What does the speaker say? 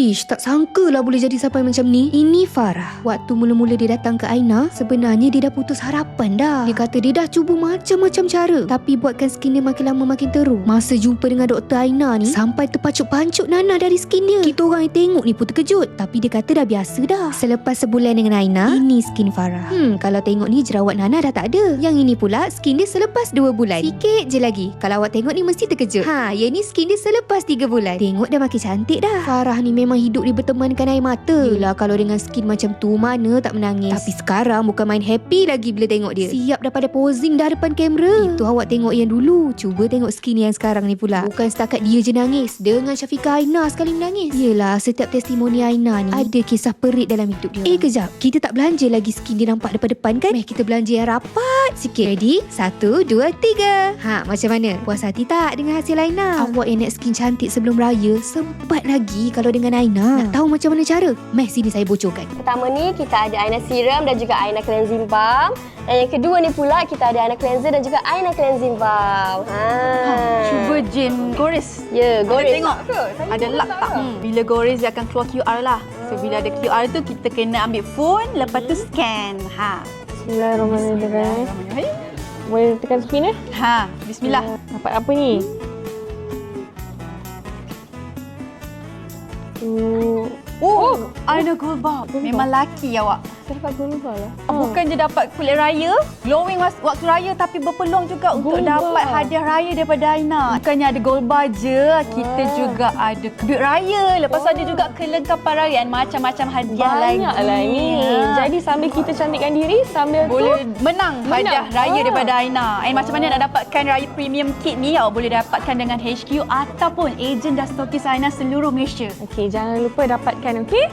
Ish, tak sangkalah boleh jadi sampai macam ni. Ini Farah. Waktu mula-mula dia datang ke Aina, sebenarnya dia dah putus harapan dah. Dia kata dia dah cuba macam-macam cara, tapi buatkan skin dia makin lama makin teruk. Masa jumpa dengan Dr. Aina ni, sampai terpancuk-pancuk Nana dari skin dia. Kita orang yang tengok ni pun terkejut, tapi dia kata dah biasa dah. Selepas sebulan dengan Aina, ini skin Farah. Kalau tengok ni jerawat Nana dah tak ada. Yang ini pula skin dia selepas 2 bulan. Sikit je lagi. Kalau awak tengok ni mesti terkejut. Yang ni skin dia selepas 3 bulan. Tengok dah makin cantik dah. Farah ni memang hidup dia bertemankan air mata. Yelah, kalau dengan skin macam tu mana tak menangis. Tapi sekarang bukan main happy lagi bila tengok dia. Siap dah pada posing dah depan kamera. Itu awak tengok yang dulu. Cuba tengok skin yang sekarang ni pula. Bukan setakat dia je nangis. Dengan Syafiqah Aina sekali menangis. Yelah, setiap testimoni Aina ni ada kisah perit dalam hidup dia. Kejap. Kita tak belanja lagi skin dia nampak depan-depan kan? Meh kita belanja yang rapat sikit. Ready? 1, 2, 3. Macam mana? Puas hati tak dengan hasil Aina? Awak yang nak skin cantik sebelum raya, sempat lagi kalau dengan Aina. Nak tahu macam mana cara? Meh sini saya bocorkan. Pertama ni kita ada Aina Serum dan juga Aina Cleansing Balm. Dan yang kedua ni pula kita ada Aina Cleanser dan juga Aina Cleansing Balm. Cuba Jin gores. Ya, gores. Ada tengok ada lock tak? Bila gores dia akan keluar QR lah. So bila ada QR tu kita kena ambil phone, lepas tu scan. Bismillahirrahmanirrahim. Boleh tekan spin Bismillah. Dapat apa ni? Aina Gold Bar. Memang laki awak. Saya dapat gold bar lah. Bukan je dapat kulit raya, glowing waktu raya, tapi berpeluang juga untuk dapat hadiah raya daripada Aina. Bukannya ada gold bar je, kita juga ada duit raya. Lepas tu ada juga kelengkapan raya dan macam-macam hadiah lagi. Banyaklah ni. Jadi sambil kita cantikkan diri, sambil boleh menang hadiah raya daripada Aina. Macam mana nak dapatkan raya premium kit ni? Awak boleh dapatkan dengan HQ ataupun ejen dan stokis Aina seluruh Malaysia. Okey, jangan lupa dapatkan, okey?